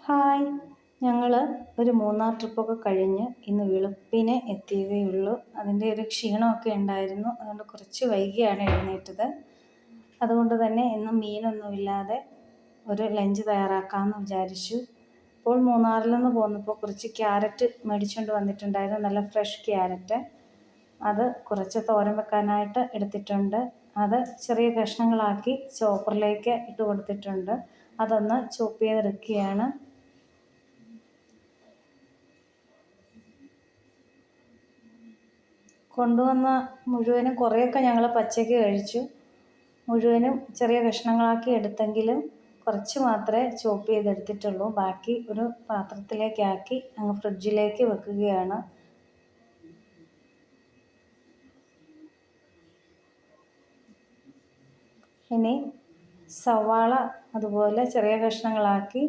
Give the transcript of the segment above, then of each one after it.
Hi, ഞങ്ങൾ ഒരു മൂന്നാർ ട്രിപ്പൊക്കെ കഴിഞ്ഞ് ഇന്ന് വെളുപ്പിനെ എത്തിയതേ ഉള്ളൂ. അതിൻ്റെ ഒരു ക്ഷീണമൊക്കെ ഉണ്ടായിരുന്നു. അതുകൊണ്ട് കുറച്ച് വൈകിയാണ് എഴുന്നേറ്റത്. അതുകൊണ്ട് തന്നെ ഇന്ന് മീനൊന്നുമില്ലാതെ ഒരു ലഞ്ച് തയ്യാറാക്കാമെന്ന് വിചാരിച്ചു. ഇപ്പോൾ മൂന്നാറിൽ നിന്ന് പോന്നപ്പോൾ കുറച്ച് ക്യാരറ്റ് മേടിച്ചുകൊണ്ട് വന്നിട്ടുണ്ടായിരുന്നു, നല്ല ഫ്രഷ് ക്യാരറ്റ്. അത് കുറച്ച് തോരൻ വെക്കാനായിട്ട് എടുത്തിട്ടുണ്ട്. അത് ചെറിയ കഷ്ണങ്ങളാക്കി ചോപ്പറിലേക്ക് ഇട്ട് കൊടുത്തിട്ടുണ്ട്. അതൊന്ന് ചോപ്പ് ചെയ്തെടുക്കുകയാണ്. കൊണ്ടുവന്ന മുഴുവനും കുറേയൊക്കെ ഞങ്ങൾ പച്ചയ്ക്ക് കഴിച്ചു. മുഴുവനും ചെറിയ കഷ്ണങ്ങളാക്കി എടുത്തെങ്കിലും കുറച്ച് മാത്രമേ ചോപ്പ് ചെയ്തെടുത്തിട്ടുള്ളൂ. ബാക്കി ഒരു പാത്രത്തിലേക്കാക്കി അങ്ങ് ഫ്രിഡ്ജിലേക്ക് വെക്കുകയാണ്. ഇനി സവാള അതുപോലെ ചെറിയ കഷ്ണങ്ങളാക്കി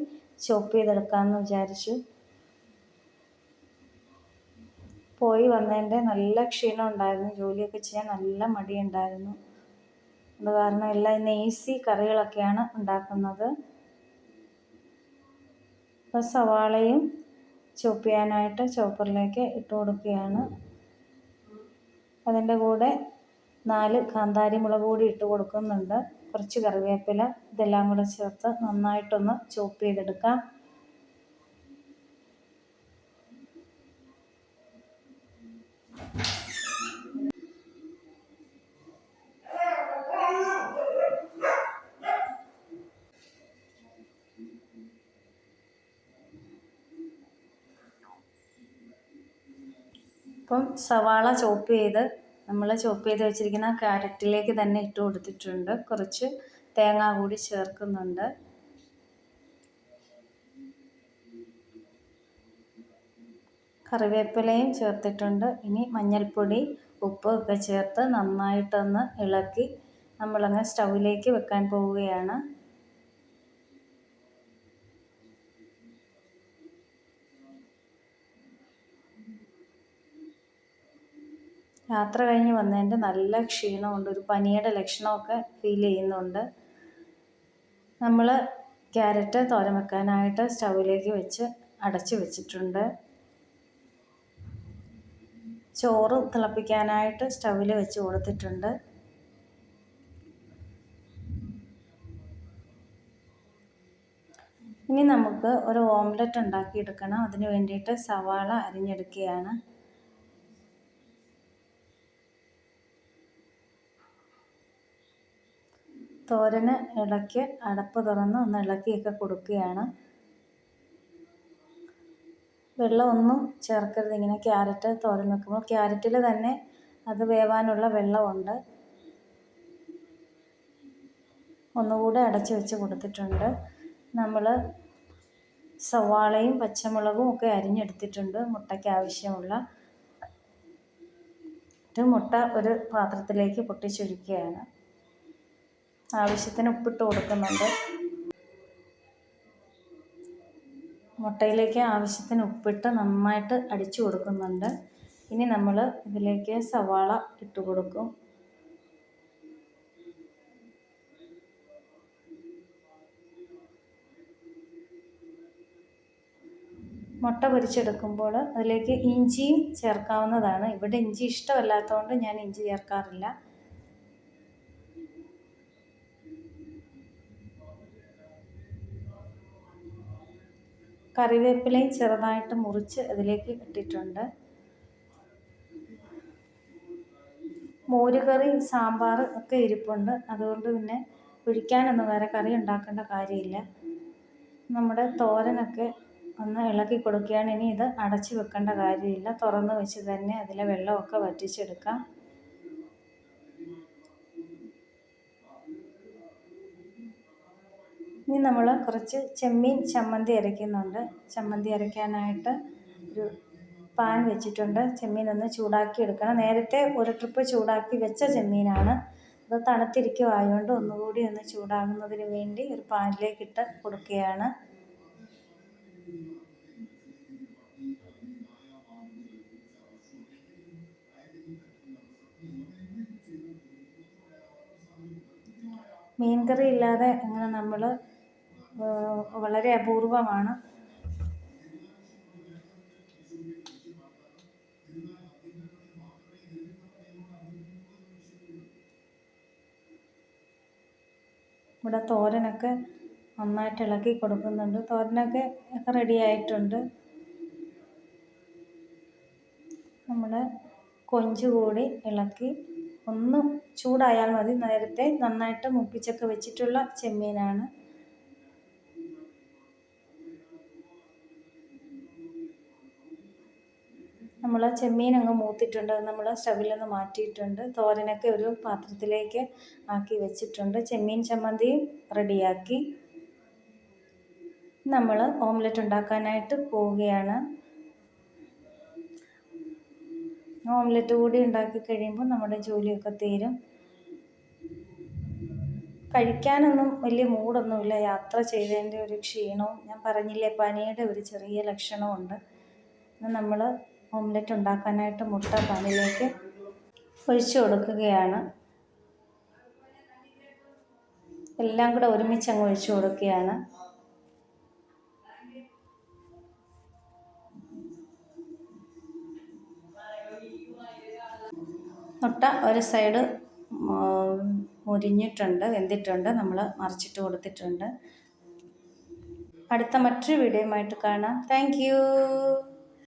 ചോപ്പ് ചെയ്തെടുക്കാമെന്ന് വിചാരിച്ചു. പോയി വന്നതിൻ്റെ നല്ല ക്ഷീണം ഉണ്ടായിരുന്നു. ജോലിയൊക്കെ ചെയ്യാൻ നല്ല മടിയുണ്ടായിരുന്നു. അത് കാരണം എല്ലാം ഇന്ന് ഈസി കറികളൊക്കെയാണ് ഉണ്ടാക്കുന്നത്. അപ്പോൾ സവാളയും ചോപ്പ് ചെയ്യാനായിട്ട് ചോപ്പറിലേക്ക് ഇട്ട് കൊടുക്കുകയാണ്. അതിൻ്റെ കൂടെ 4 കാന്താരി മുളക് കൂടി ഇട്ട് കൊടുക്കുന്നുണ്ട്. കുറച്ച് കറിവേപ്പില, ഇതെല്ലാം കൂടെ ചേർത്ത് നന്നായിട്ടൊന്ന് ചോപ്പ് ചെയ്തെടുക്കാം. ഇപ്പം സവാള ചോപ്പ് ചെയ്ത് നമ്മൾ ചോപ്പ് ചെയ്ത് വെച്ചിരിക്കുന്ന ക്യാരറ്റിലേക്ക് തന്നെ ഇട്ട് കൊടുത്തിട്ടുണ്ട്. കുറച്ച് തേങ്ങ കൂടി ചേർക്കുന്നുണ്ട്. കറിവേപ്പിലയും ചേർത്തിട്ടുണ്ട്. ഇനി മഞ്ഞൾപ്പൊടി, ഉപ്പ് ഒക്കെ ചേർത്ത് നന്നായിട്ടൊന്ന് ഇളക്കി നമ്മളങ്ങ് സ്റ്റൗവിലേക്ക് വെക്കാൻ പോവുകയാണ്. യാത്ര കഴിഞ്ഞ് വന്നതിൻ്റെ നല്ല ക്ഷീണമുണ്ട്. ഒരു പനിയുടെ ലക്ഷണമൊക്കെ ഫീൽ ചെയ്യുന്നുണ്ട്. നമ്മൾ ക്യാരറ്റ് തോരൻ വെക്കാനായിട്ട് സ്റ്റൗവിലേക്ക് വെച്ച് അടച്ച് വെച്ചിട്ടുണ്ട്. ചോറ് തിളപ്പിക്കാനായിട്ട് സ്റ്റൗവിൽ വെച്ച് കൊടുത്തിട്ടുണ്ട്. ഇനി നമുക്ക് ഒരു ഓംലെറ്റ് ഉണ്ടാക്കിയെടുക്കണം. അതിന് വേണ്ടിയിട്ട് സവാള അരിഞ്ഞെടുക്കുകയാണ്. തോരന് ഇടയ്ക്ക് അടപ്പ് തുറന്ന് ഒന്ന് ഇളക്കിയൊക്കെ കൊടുക്കുകയാണ്. വെള്ളമൊന്നും ചേർക്കരുത്. ഇങ്ങനെ ക്യാരറ്റ് തോരൻ വെക്കുമ്പോൾ ക്യാരറ്റിൽ തന്നെ അത് വേവാനുള്ള വെള്ളമുണ്ട്. ഒന്നുകൂടെ അടച്ച് വെച്ച് കൊടുത്തിട്ടുണ്ട്. നമ്മൾ സവാളയും പച്ചമുളകും ഒക്കെ അരിഞ്ഞെടുത്തിട്ടുണ്ട്. മുട്ടയ്ക്ക് ആവശ്യമുള്ള മുട്ട ഒരു പാത്രത്തിലേക്ക് പൊട്ടിച്ചൊഴിക്കുകയാണ്. ആവശ്യത്തിന് ഉപ്പിട്ട് കൊടുക്കുന്നുണ്ട്. മുട്ടയിലേക്ക് ആവശ്യത്തിന് ഉപ്പിട്ട് നന്നായിട്ട് അടിച്ചു കൊടുക്കുന്നുണ്ട്. ഇനി നമ്മൾ ഇതിലേക്ക് സവാള ഇട്ട് കൊടുക്കും. മുട്ട പൊരിച്ചെടുക്കുമ്പോൾ അതിലേക്ക് ഇഞ്ചിയും ചേർക്കാവുന്നതാണ്. ഇവിടെ ഇഞ്ചി ഇഷ്ടമല്ലാത്തതുകൊണ്ട് ഞാൻ ഇഞ്ചി ചേർക്കാറില്ല. കറിവേപ്പിലയും ചെറുതായിട്ട് മുറിച്ച് അതിലേക്ക് ഇട്ടിട്ടുണ്ട്. മോരുകറി, സാമ്പാർ ഒക്കെ ഇരിപ്പുണ്ട്. അതുകൊണ്ട് പിന്നെ ഒഴിക്കാനൊന്നും വേറെ കറി ഉണ്ടാക്കേണ്ട കാര്യമില്ല. നമ്മുടെ തോരനൊക്കെ ഒന്ന് ഇളക്കി കൊടുക്കുകയാണ്. ഇനി ഇത് അടച്ച് വെക്കേണ്ട കാര്യമില്ല. തുറന്ന് വെച്ച് തന്നെ അതിലെ വെള്ളമൊക്കെ വറ്റിച്ചെടുക്കാം. ഇനി നമ്മൾ കുറച്ച് ചെമ്മീൻ ചമ്മന്തി അരയ്ക്കുന്നുണ്ട്. ചമ്മന്തി അരയ്ക്കാനായിട്ട് ഒരു പാൻ വെച്ചിട്ടുണ്ട്. ചെമ്മീൻ ഒന്ന് ചൂടാക്കി എടുക്കണം. നേരത്തെ ഒരു ട്രിപ്പ് ചൂടാക്കി വെച്ച ചെമ്മീനാണ്. അത് തണുത്തിരിക്കുവായതുകൊണ്ട് ഒന്നുകൂടി ഒന്ന് ചൂടാകുന്നതിന് വേണ്ടി ഒരു പാനിലേക്കിട്ട് കൊടുക്കുകയാണ്. മീൻകറി ഇല്ലാതെ അങ്ങനെ നമ്മൾ വളരെ അപൂർവമാണ് ഇവിടെ തോരനൊക്കെ നന്നായിട്ട് ഇളക്കി കൊടുക്കുന്നുണ്ട്. തോരനൊക്കെ റെഡി ആയിട്ടുണ്ട്. നമ്മുടെ കൊഞ്ച് കൂടി ഇളക്കി ഒന്ന് ചൂടായാൽ മതി. നേരത്തെ നന്നായിട്ട് മുപ്പിച്ചൊക്കെ വെച്ചിട്ടുള്ള ചെമ്മീനാണ്. നമ്മൾ ചെമ്മീൻ അങ്ങ് മൂത്തിട്ടുണ്ട്. അത് നമ്മൾ സ്റ്റവിൽ നിന്ന് മാറ്റിയിട്ടുണ്ട്. തോരനൊക്കെ ഒരു പാത്രത്തിലേക്ക് ആക്കി വെച്ചിട്ടുണ്ട്. ചെമ്മീൻ ചമ്മന്തിയും റെഡിയാക്കി. നമ്മൾ ഓംലെറ്റ് ഉണ്ടാക്കാനായിട്ട് പോവുകയാണ്. ഓംലെറ്റ് കൂടി ഉണ്ടാക്കി കഴിയുമ്പോൾ നമ്മുടെ ജോലിയൊക്കെ തീരും. കഴിക്കാനൊന്നും വലിയ മൂടൊന്നുമില്ല. യാത്ര ചെയ്തതിൻ്റെ ഒരു ക്ഷീണവും, ഞാൻ പറഞ്ഞില്ലേ പനിയുടെ ഒരു ചെറിയ ലക്ഷണമുണ്ട്. നമ്മൾ ഓംലെറ്റ് ഉണ്ടാക്കാനായിട്ട് മുട്ട പാനിലേക്ക് ഒഴിച്ചു കൊടുക്കുകയാണ്. എല്ലാം കൂടെ ഒരുമിച്ച് അങ്ങ് ഒഴിച്ചു കൊടുക്കുകയാണ്. മുട്ട ഒരു സൈഡ് മുരിഞ്ഞിട്ടുണ്ട്, വെന്തിട്ടുണ്ട്. നമ്മൾ മറിച്ചിട്ട് കൊടുത്തിട്ടുണ്ട്. അടുത്ത മറ്റൊരു വീഡിയോയുമായിട്ട് കാണാം. Thank you.